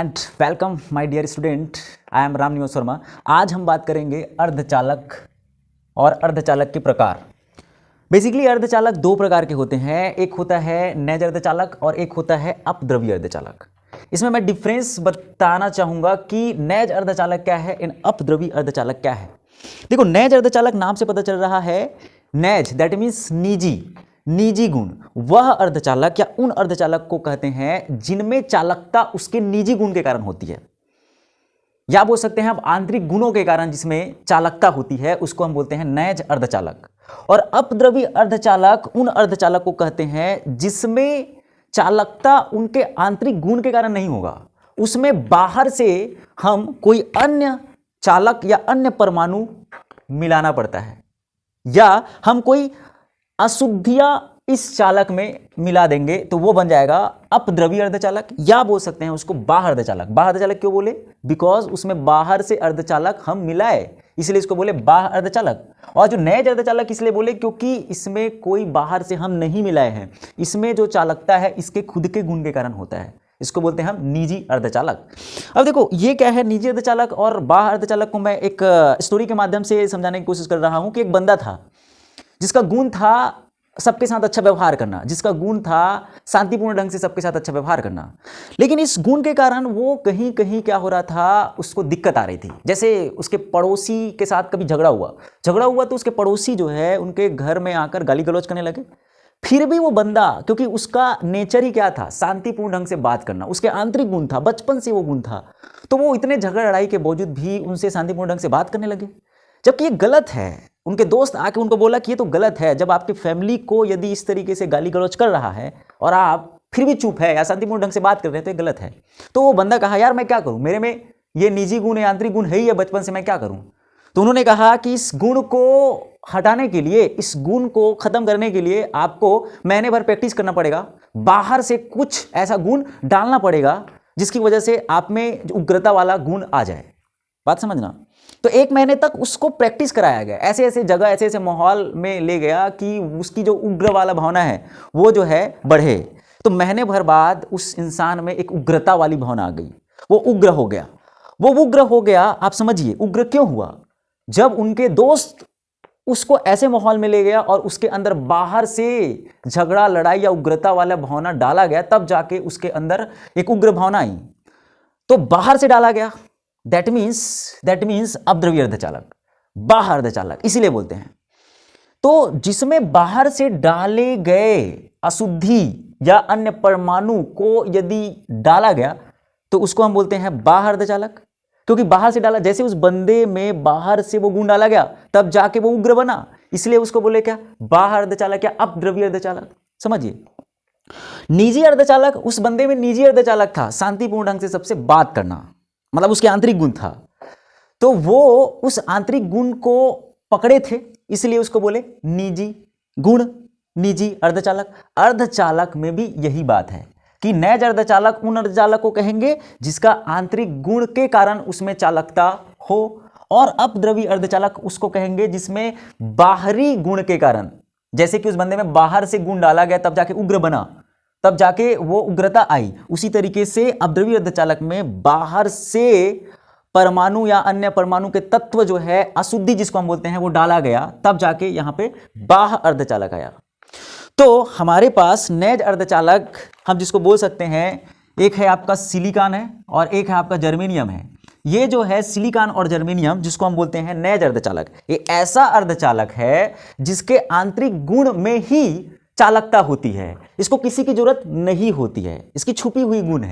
And welcome my dear student, I am Ram Niwas Sharma. आज हम बात करेंगे अर्धचालक और अर्धचालक के प्रकार। बेसिकली अर्धचालक दो प्रकार के होते हैं, एक होता है नेज अर्धचालक और एक होता है अपद्रव्य अर्धचालक। इसमें मैं डिफरेंस बताना चाहूँगा कि नेज अर्धचालक क्या है एंड अपद्रव्य अर्धचालक क्या है। देखो, नेज अर्धचालक नाम से पता चल रहा है, नेज दैट मीन्स निजी गुण, वह अर्धचालक या उन अर्धचालक को कहते हैं जिनमें चालकता उसके निजी गुण के कारण होती है, या बोल सकते हैं आप आंतरिक गुणों के कारण जिसमें चालकता होती है उसको हम बोलते हैं नेज अर्धचालक। और अपद्रव्य अर्धचालक उन अर्धचालक को कहते हैं जिसमें चालकता उनके आंतरिक गुण के कारण नहीं होगा, उसमें बाहर से हम कोई अन्य चालक या अन्य परमाणु मिलाना पड़ता है, या हम कोई अशुद्धियां इस चालक में मिला देंगे तो वो बन जाएगा अपद्रव्य अर्धचालक, या बोल सकते हैं उसको बाह्य अर्धचालक। बाह्य अर्धचालक क्यों बोले? बिकॉज उसमें बाहर से अर्धचालक हम मिलाए, इसलिए इसको बोले बाह्य अर्धचालक। और जो नेज अर्धचालक इसलिए बोले क्योंकि इसमें कोई बाहर से हम नहीं मिलाए हैं, इसमें जो चालकता है इसके खुद के गुण के कारण होता है, इसको बोलते हैं हम निजी अर्धचालक। अब देखो, ये क्या है निजी अर्धचालक और बाह्य अर्धचालक को मैं एक स्टोरी के माध्यम से समझाने की कोशिश कर रहा हूं कि एक बंदा था जिसका गुण था सबके साथ अच्छा व्यवहार करना, जिसका गुण था शांतिपूर्ण ढंग से सबके साथ अच्छा व्यवहार करना। लेकिन इस गुण के कारण वो कहीं कहीं क्या हो रहा था, उसको दिक्कत आ रही थी। जैसे उसके पड़ोसी के साथ कभी झगड़ा हुआ तो उसके पड़ोसी जो है उनके घर में आकर गाली गलौज करने लगे। फिर भी वो बंदा, क्योंकि उसका नेचर ही क्या था, शांतिपूर्ण ढंग से बात करना, उसके आंतरिक गुण था, बचपन से वो गुण था, तो वो इतने झगड़ा लड़ाई के बावजूद भी उनसे शांतिपूर्ण ढंग से बात करने लगे, जबकि ये गलत है। उनके दोस्त आके उनको बोला कि ये तो गलत है, जब आपकी फैमिली को यदि इस तरीके से गाली गलौज कर रहा है और आप फिर भी चुप है या शांतिपूर्ण ढंग से बात कर रहे हैं तो ये गलत है। तो वो बंदा कहा, यार मैं क्या करूं, मेरे में ये निजी गुण है, आंतरिक गुण है ही है बचपन से, मैं क्या करूं। तो उन्होंने कहा कि इस गुण को हटाने के लिए, इस गुण को खत्म करने के लिए आपको महीने भर प्रैक्टिस करना पड़ेगा, बाहर से कुछ ऐसा गुण डालना पड़ेगा जिसकी वजह से आप में उग्रता वाला गुण आ जाए। बात समझना। तो एक महीने तक उसको प्रैक्टिस कराया गया, ऐसे ऐसे जगह, ऐसे ऐसे माहौल में ले गया कि उसकी जो उग्र वाला भावना है वो जो है बढ़े। तो महीने भर बाद उस इंसान में एक उग्रता वाली भावना आ गई, वो उग्र हो गया। आप समझिए उग्र क्यों हुआ, जब उनके दोस्त उसको ऐसे माहौल में ले गया और उसके अंदर बाहर से झगड़ा लड़ाई या उग्रता वाला भावना डाला गया, तब जाके उसके अंदर एक उग्र भावना आई। तो बाहर से डाला गया, दैट मीन्स अपद्रव्य अर्धचालक, बाह्य अर्धचालक इसीलिए बोलते हैं। तो जिसमें बाहर से डाले गए अशुद्धि या अन्य परमाणु को यदि डाला गया तो उसको हम बोलते हैं बाह्य अर्धचालक, क्योंकि बाहर से डाला, जैसे उस बंदे में बाहर से वो गुण डाला गया तब जाके वो उग्र बना, इसलिए उसको बोले क्या, बाह्य अर्धचालक या अपद्रव्य अर्धचालक। समझिए, निजी अर्धचालक, उस बंदे में निजी अर्धचालक था, शांतिपूर्ण ढंग से सबसे बात करना, मतलब उसके आंतरिक गुण था, तो वो उस आंतरिक गुण को पकड़े थे, इसलिए उसको बोले निजी गुण, निजी अर्धचालक। अर्धचालक में भी यही बात है कि नेज अर्धचालक उन अर्धचालक को कहेंगे जिसका आंतरिक गुण के कारण उसमें चालकता हो, और अपद्रव्य अर्धचालक उसको कहेंगे जिसमें बाहरी गुण के कारण, जैसे कि उस बंदे में बाहर से गुण डाला गया तब जाके उग्र बना, तब जाके वो उग्रता आई। उसी तरीके से अपद्रव्य अर्धचालक में बाहर से परमाणु या अन्य परमाणु के तत्व जो है, अशुद्धि जिसको हम बोलते हैं, वो डाला गया, तब जाके यहां पे बाह्य अर्धचालक आया। तो हमारे पास नेज अर्धचालक हम जिसको बोल सकते हैं, एक है आपका सिलिकॉन है और एक है आपका जर्मेनियम है। ये जो है सिलिकॉन और जर्मेनियम जिसको हम बोलते हैं नेज अर्धचालक, ये ऐसा अर्धचालक है जिसके आंतरिक गुण में ही चालकता होती है, इसको किसी की जरूरत नहीं होती है, इसकी छुपी हुई गुण है।